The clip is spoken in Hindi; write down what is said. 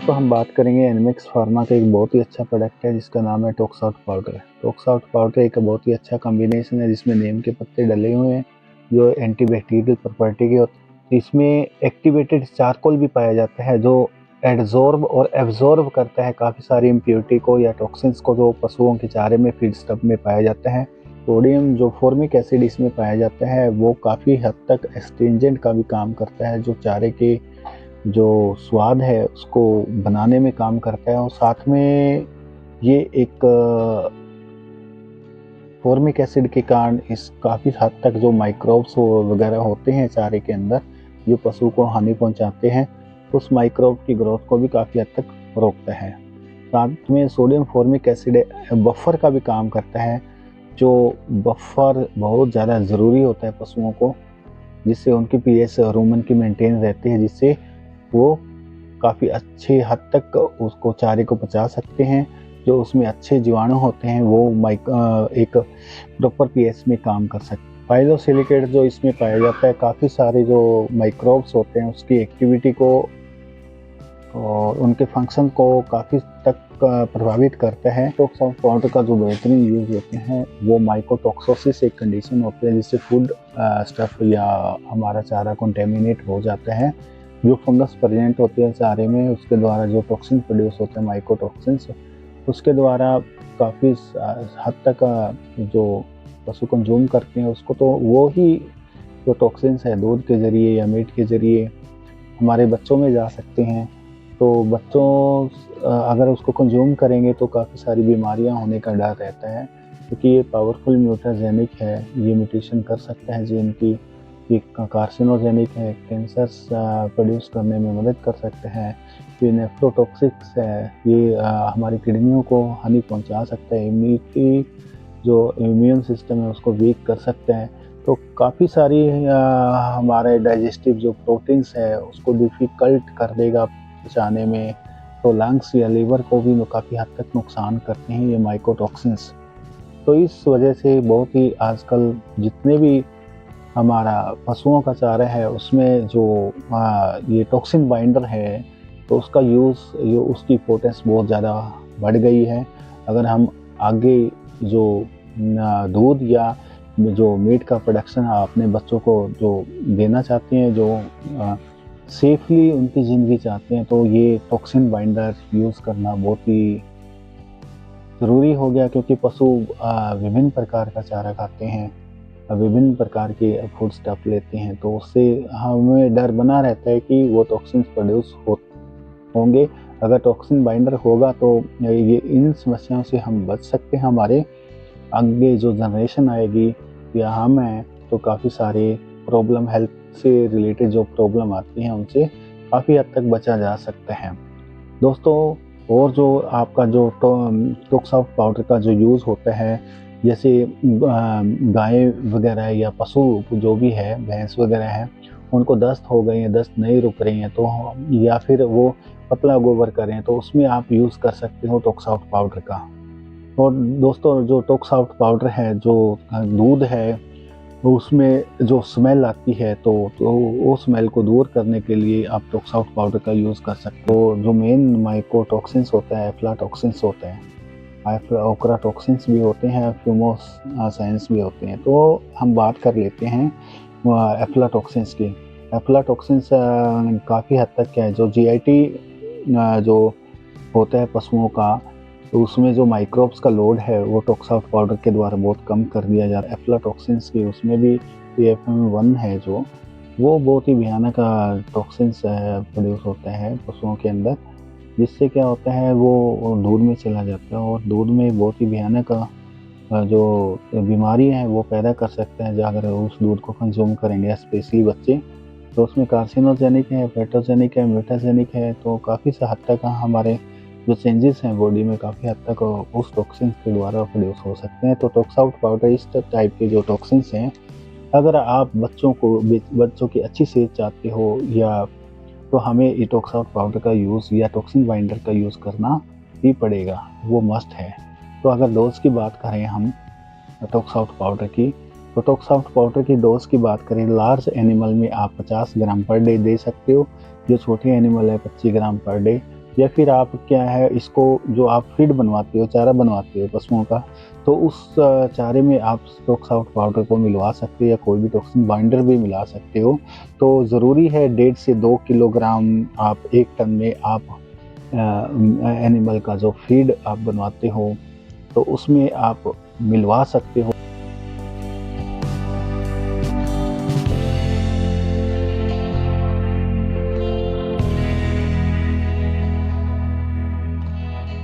दोस्तों हम बात करेंगे एनिमिक्स फार्मा का एक बहुत ही अच्छा प्रोडक्ट है जिसका नाम है टॉक्स-आउट पाउडर। टॉक्स-आउट पाउडर एक बहुत ही अच्छा कॉम्बिनेशन है जिसमें नीम के पत्ते डले हुए हैं जो एंटीबैक्टीरियल प्रॉपर्टी के होते हैं। इसमें एक्टिवेटेड चारकोल भी पाया जाता है जो एडजॉर्ब और एब्जॉर्ब करता है काफ़ी सारी इम्प्योरिटी को या टॉक्सिन्स को जो पशुओं के चारे में फीड स्टफ में पाया जाता है। सोडियम जो फॉर्मिक एसिड इसमें पाया जाता है वो काफ़ी हद तक एस्ट्रिंजेंट का भी काम करता है, जो चारे के जो स्वाद है उसको बनाने में काम करता है। और साथ में ये एक फॉर्मिक एसिड के कारण इस काफ़ी हद तक जो माइक्रोब्स वगैरह होते हैं चारे के अंदर जो पशु को हानि पहुंचाते हैं, उस माइक्रोब की ग्रोथ को भी काफ़ी हद तक रोकता है। साथ में सोडियम फॉर्मिक एसिड बफर का भी काम करता है, जो बफर बहुत ज़्यादा ज़रूरी होता है पशुओं को, जिससे उनकी पीएच रूमन की मेंटेन रहती है, जिससे वो काफ़ी अच्छे हद तक उसको चारे को पचा सकते हैं। जो उसमें अच्छे जीवाणु होते हैं वो एक प्रॉपर पीएच में काम कर सकते हैं। पाइलोसिलिकेट जो इसमें पाया जाता है काफ़ी सारे जो माइक्रोब्स होते हैं उसकी एक्टिविटी को और उनके फंक्शन को काफ़ी तक प्रभावित करता है। टॉक्स-आउट पाउडर का जो बेहतरीन यूज़ होते हैं वो माइकोटॉक्सोसिस एक कंडीशन होती है जिससे फूड स्टफ या हमारा चारा कंटेमिनेट हो जाता है। जो फंगस प्रेजेंट होती है चारे में उसके द्वारा जो टॉक्सिन प्रोड्यूस होते हैं माइकोटॉक्सिन्स, उसके द्वारा काफ़ी हद तक जो पशु कंज्यूम करते हैं उसको तो वो ही जो टॉक्सिन्स है दूध के ज़रिए या मीट के ज़रिए हमारे बच्चों में जा सकते हैं। तो बच्चों अगर उसको कंज्यूम करेंगे तो काफ़ी सारी बीमारियां होने का डर रहता है, क्योंकि ये पावरफुल म्यूटाजेनिक है, ये म्यूटेशन कर सकता है जीन की, ये कार्सिनोजेनिक है, कैंसर्स प्रोड्यूस करने में मदद कर सकते हैं। ये नेफ्रोटॉक्सिक्स है, ये हमारी किडनियों को हानि पहुंचा सकता है, इम्यूनिटी जो इम्यून सिस्टम है उसको वीक कर सकते हैं। तो काफ़ी सारी हमारे डाइजेस्टिव जो प्रोटीन्स है उसको डिफ़िकल्ट कर देगा पचाने में, तो लंग्स या लीवर को भी काफ़ी हद तक नुकसान करते हैं ये माइकोटॉक्सिन्स। तो इस वजह से बहुत ही आजकल जितने भी हमारा पशुओं का चारा है उसमें जो ये टॉक्सिन बाइंडर है तो उसका यूज़ उसकी इम्पोर्टेंस बहुत ज़्यादा बढ़ गई है। अगर हम आगे जो दूध या जो मीट का प्रोडक्शन अपने बच्चों को जो देना चाहते हैं, जो सेफली उनकी ज़िंदगी चाहते हैं, तो ये टॉक्सिन बाइंडर यूज़ करना बहुत ही ज़रूरी हो गया, क्योंकि पशु विभिन्न प्रकार का चारा खाते हैं, विभिन्न प्रकार के फूड स्टफ लेते हैं, तो उससे हमें डर बना रहता है कि वो टॉक्सिन्स प्रोड्यूस होंगे। अगर टॉक्सिन बाइंडर होगा तो ये इन समस्याओं से हम बच सकते हैं। हमारे आगे जो जनरेशन आएगी या हम हैं तो काफ़ी सारे प्रॉब्लम हेल्थ से रिलेटेड जो प्रॉब्लम आती हैं उनसे काफ़ी हद तक बचा जा सकता है दोस्तों। और जो आपका जो टॉक्स-आउट पाउडर का जो यूज़ होता है, जैसे गाय वगैरह या पशु जो भी है, भैंस वगैरह है, उनको दस्त हो गई है, दस्त नहीं रुक रही हैं, तो या फिर वो पतला गोबर करें तो उसमें आप यूज़ कर सकते हो टॉक्स-आउट पाउडर का। और दोस्तों जो टॉक्स-आउट पाउडर है, जो दूध है उसमें जो स्मेल आती है तो वो स्मेल को दूर करने के लिए आप टॉक्स-आउट पाउडर का यूज़ कर सकते हो। जो मेन माइकोटॉक्सिन्स होता है, एफ्लाटॉक्सिन्स होते हैं, ओक्राटॉक्सिन्स भी होते हैं, फ्यूमोसाइंस भी होते हैं। तो हम बात कर लेते हैं एफ्लाटॉक्सिन्स की। एफ्लाटॉक्सिन्स काफ़ी हद तक क्या है, जो जीआईटी जो होता है पशुओं का, तो उसमें जो माइक्रोब्स का लोड है वो टॉक्स-आउट पाउडर के द्वारा बहुत कम कर दिया जा रहा है। एफ्लाटॉक्सिन्स की उसमें भी PFM1 है जो वो बहुत ही भयानक टॉक्सिन्स प्रोड्यूस होता है पशुओं के अंदर, जिससे क्या होता है वो दूध में चला जाता है और दूध में बहुत ही भयानक जो बीमारियां हैं वो पैदा कर सकते हैं अगर उस दूध को कंज्यूम करेंगे, स्पेशली बच्चे। तो उसमें कार्सिनोजेनिक है, पेथोजेनिक है, म्यूटाजेनिक है, तो काफ़ी हद तक हमारे जो चेंजेस हैं बॉडी में काफ़ी हद तक उस टॉक्सिन्स के द्वारा प्रोड्यूस हो सकते हैं। तो टॉक्स-आउट पाउडर इस टाइप के जो टॉक्सिन्स हैं, अगर आप बच्चों की अच्छी सेहत चाहते हो या तो हमें ये टॉक्स-आउट पाउडर का यूज़ या टॉक्सिन बाइंडर का यूज़ करना ही पड़ेगा, वो मस्ट है। तो अगर डोज की बात करें हम टॉक्स-आउट पाउडर की, तो टॉक्स-आउट पाउडर की डोज की बात करें, लार्ज एनिमल में आप 50 ग्राम पर डे दे सकते हो, जो छोटे एनिमल है 25 ग्राम पर डे, या फिर आप क्या है इसको जो आप फीड बनवाते हो, चारा बनवाते हो पशुओं का, तो उस चारे में आप टॉक्स आउट पाउडर को मिलवा सकते हो या कोई भी टॉक्सिन बाइंडर भी मिला सकते हो। तो ज़रूरी है 1.5 से 2 किलोग्राम आप 1 टन में आप एनिमल का जो फीड आप बनवाते हो तो उसमें आप मिलवा सकते हो।